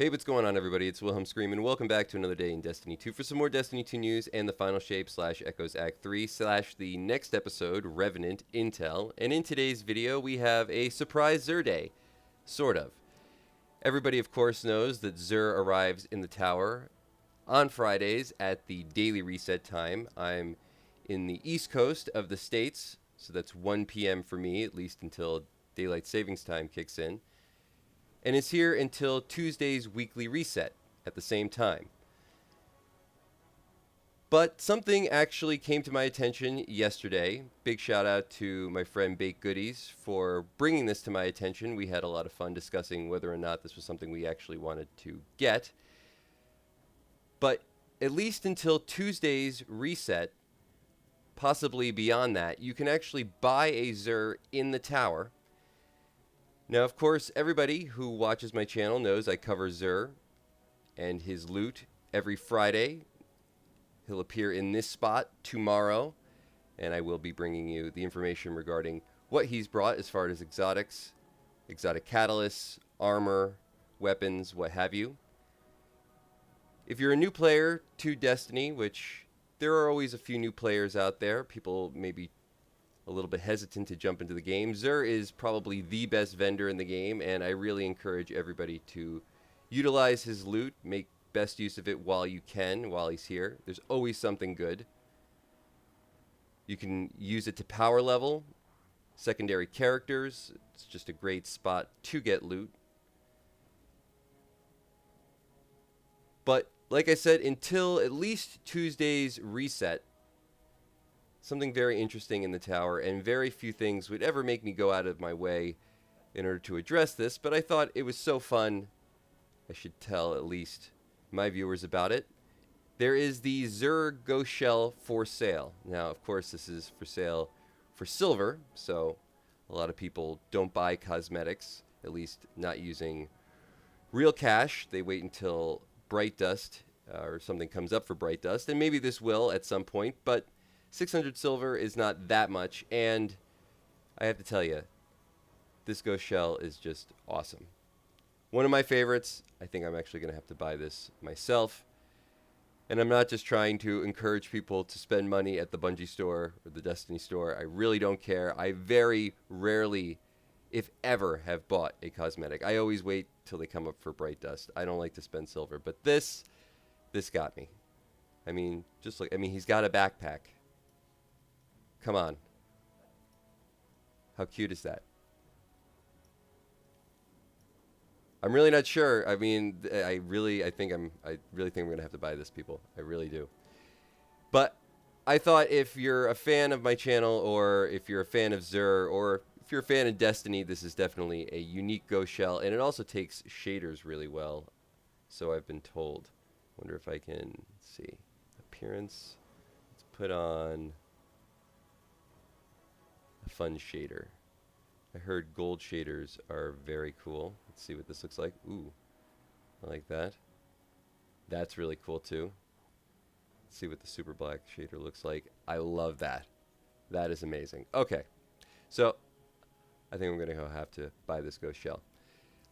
Hey, what's going on, everybody? It's Wilhelm Scream, and welcome back to another day in Destiny 2 for some more Destiny 2 news and the final shape / Echoes Act 3 / the next episode, Revenant Intel. And in today's video, we have a surprise XUR day. Sort of. Everybody, of course, knows that XUR arrives in the tower on Fridays at the daily reset time. I'm in the east coast of the States, so that's 1 p.m. for me, at least until daylight savings time kicks in. And it's here until Tuesday's weekly reset at the same time. But something actually came to my attention yesterday. Big shout out to my friend Baked Goodies for bringing this to my attention. We had a lot of fun discussing whether or not this was something we actually wanted to get. But at least until Tuesday's reset, possibly beyond that, you can actually buy a XUR in the tower. Now, of course, everybody who watches my channel knows I cover XUR and his loot every Friday. He'll appear in this spot tomorrow, and I will be bringing you the information regarding what he's brought as far as exotics, exotic catalysts, armor, weapons, what have you. If you're a new player to Destiny, which there are always a few new players out there, people maybe a little bit hesitant to jump into the game. XUR is probably the best vendor in the game, and I really encourage everybody to utilize his loot, make best use of it while you can, while he's here. There's always something good. You can use it to power level secondary characters. It's just a great spot to get loot. But like I said, until at least Tuesday's reset, something very interesting in the tower, and very few things would ever make me go out of my way in order to address this, but I thought it was so fun, I should tell at least my viewers about it. There is the XUR Ghost Shell for sale. Now, of course, this is for sale for silver, so a lot of people don't buy cosmetics, at least not using real cash. They wait until Bright Dust or something comes up for Bright Dust, and maybe this will at some point, but 600 silver is not that much, and I have to tell you, this Ghost Shell is just awesome. One of my favorites. I think I'm actually going to have to buy this myself. And I'm not just trying to encourage people to spend money at the Bungie store or the Destiny store. I really don't care. I very rarely, if ever, have bought a cosmetic. I always wait till they come up for Bright Dust. I don't like to spend silver, but this got me. I mean, just look. I mean, he's got a backpack. Come on. How cute is that? I'm really not sure. I mean, I really think I'm going to have to buy this, people. I really do. But I thought if you're a fan of my channel, or if you're a fan of XUR, or if you're a fan of Destiny, this is definitely a unique Ghost Shell, and it also takes shaders really well, so I've been told. Wonder if I can see appearance. Let's put on a fun shader. I heard gold shaders are very cool. Let's see what this looks like. Ooh, I like that. That's really cool too. Let's see what the super black shader looks like. I love that. That is amazing. Okay, so I think I'm going to have to buy this Ghost Shell.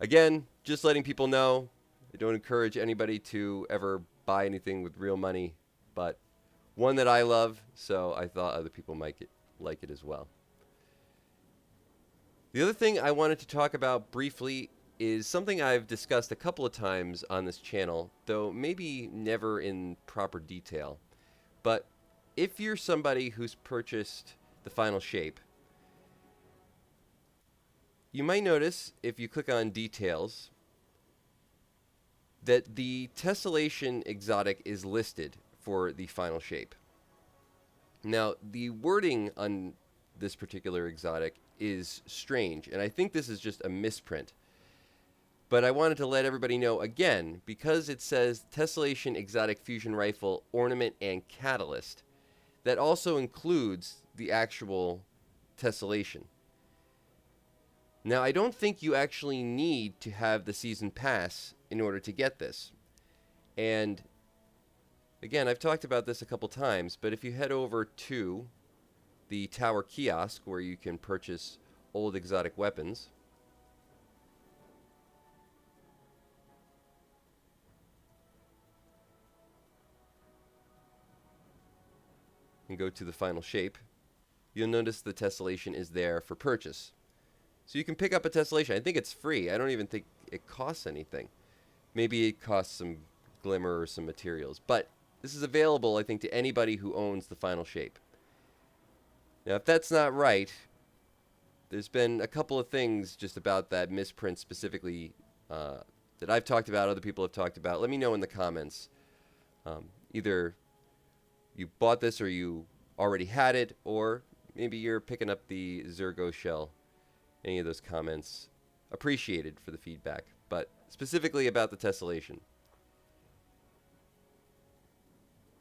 Again, just letting people know, I don't encourage anybody to ever buy anything with real money, but one that I love, so I thought other people might like it as well. The other thing I wanted to talk about briefly is something I've discussed a couple of times on this channel, though maybe never in proper detail. But if you're somebody who's purchased the final shape, you might notice, if you click on details, that the tessellation exotic is listed for the final shape. Now, the wording on this particular exotic is strange, and I think this is just a misprint. But I wanted to let everybody know again, because it says Tessellation Exotic Fusion Rifle Ornament and Catalyst, that also includes the actual tessellation. Now, I don't think you actually need to have the season pass in order to get this. And again, I've talked about this a couple times, but if you head over to the tower kiosk where you can purchase old exotic weapons, and go to the final shape, you'll notice the tessellation is there for purchase. So you can pick up a tessellation. I think it's free. I don't even think it costs anything. Maybe it costs some glimmer or some materials. But this is available, I think, to anybody who owns the final shape. Now, if that's not right, there's been a couple of things just about that misprint specifically that I've talked about, other people have talked about. Let me know in the comments. Either you bought this or you already had it, or maybe you're picking up the Zergo shell. Any of those comments appreciated for the feedback, but specifically about the tessellation.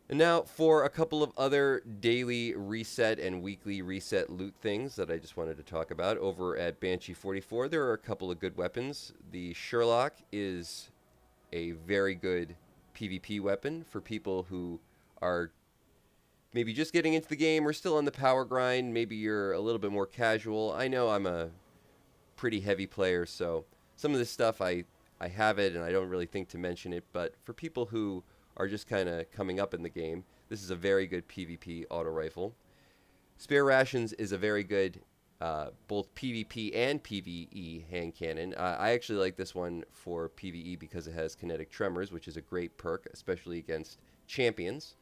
And now for a couple of other daily reset and weekly reset loot things that I just wanted to talk about. Over at Banshee 44, there are a couple of good weapons. The Sherlock is a very good PvP weapon for people who are maybe just getting into the game or still on the power grind. Maybe you're a little bit more casual. I know I'm a pretty heavy player, so some of this stuff I have it and I don't really think to mention it, but for people who are just kind of coming up in the game, this is a very good PvP auto rifle. Spare Rations is a very good both PvP and PvE hand cannon. I actually like this one for PvE because it has kinetic tremors, which is a great perk, especially against champions.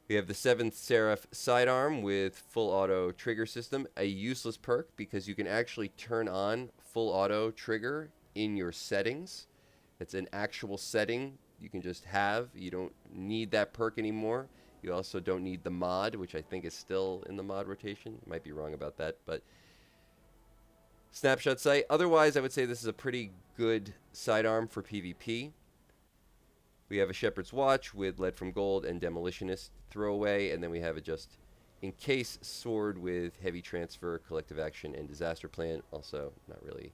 We have the 7th Seraph sidearm with full auto trigger system, a useless perk because you can actually turn on full auto trigger in your settings. It's an actual setting you can just have. You don't need that perk anymore. You also don't need the mod, which I think is still in the mod rotation. Might be wrong about that, but snapshot sight. Otherwise, I would say this is a pretty good sidearm for PvP. We have a Shepherd's Watch with Lead from Gold and Demolitionist throwaway, and then we have a just in case sword with heavy transfer, collective action, and disaster plan. Also, not really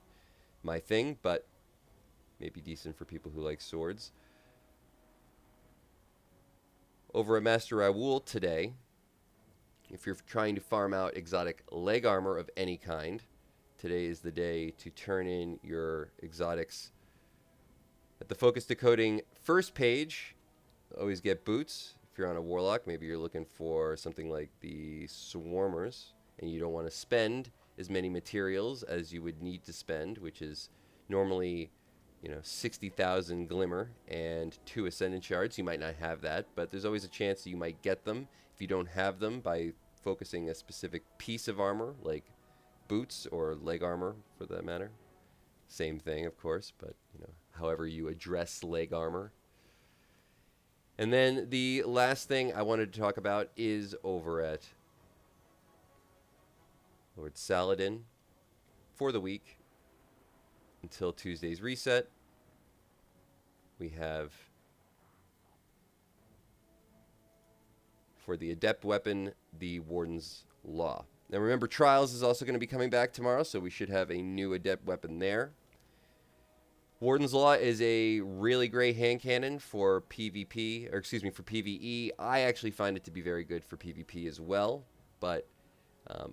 my thing, but maybe decent for people who like swords. Over at Master Raoul today, if you're trying to farm out exotic leg armor of any kind, today is the day to turn in your exotics. At the Focus Decoding first page, always get boots. If you're on a Warlock, maybe you're looking for something like the Swarmers, and you don't want to spend as many materials as you would need to spend, which is normally 60,000 glimmer and 2 ascendant shards. You might not have that, but there's always a chance that you might get them if you don't have them by focusing a specific piece of armor, like boots or leg armor for that matter. Same thing, of course, but however you address leg armor. And then the last thing I wanted to talk about is over at Lord Saladin for the week. Until Tuesday's reset, we have for the Adept weapon, the Warden's Law. Now remember, Trials is also going to be coming back tomorrow, so we should have a new Adept weapon there. Warden's Law is a really great hand cannon for PvP, or excuse me, for PvE. I actually find it to be very good for PvP as well, but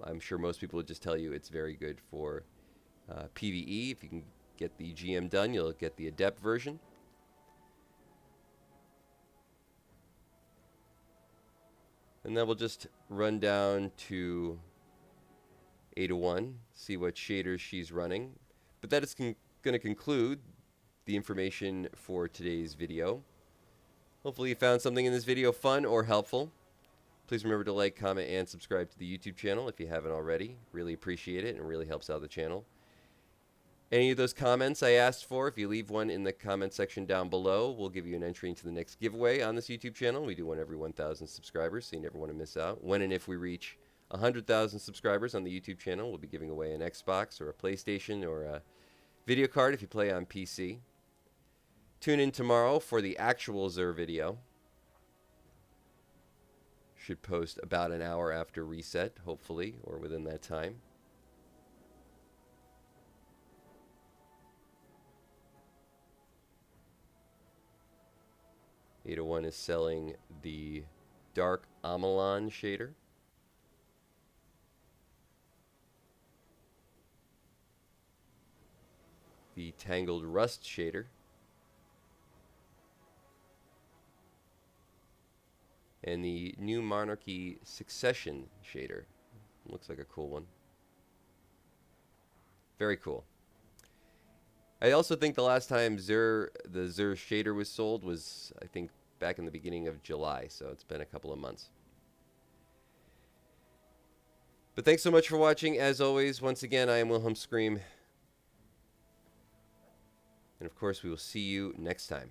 I'm sure most people would just tell you it's very good for PvE. If you can get the GM done, you'll get the Adept version. And then we'll just run down to Ada1, see what shaders she's running. But that is going to conclude the information for today's video. Hopefully you found something in this video fun or helpful. Please remember to like, comment, and subscribe to the YouTube channel if you haven't already. Really appreciate it and really helps out the channel. Any of those comments I asked for, if you leave one in the comment section down below, we'll give you an entry into the next giveaway on this YouTube channel. We do one every 1,000 subscribers, so you never want to miss out. When and if we reach 100,000 subscribers on the YouTube channel, we'll be giving away an Xbox or a PlayStation or a video card if you play on PC. Tune in tomorrow for the actual XUR video. Should post about an hour after reset, hopefully, or within that time. Ada1 is selling the Dark Amalon shader. The Tangled Rust shader. and the New Monarchy Succession shader. Looks like a cool one. Very cool. I also think the last time the XUR shader was sold was, I think, back in the beginning of July, so it's been a couple of months. But thanks so much for watching. As always, once again, I am Wilhelm Scream. And of course, we will see you next time.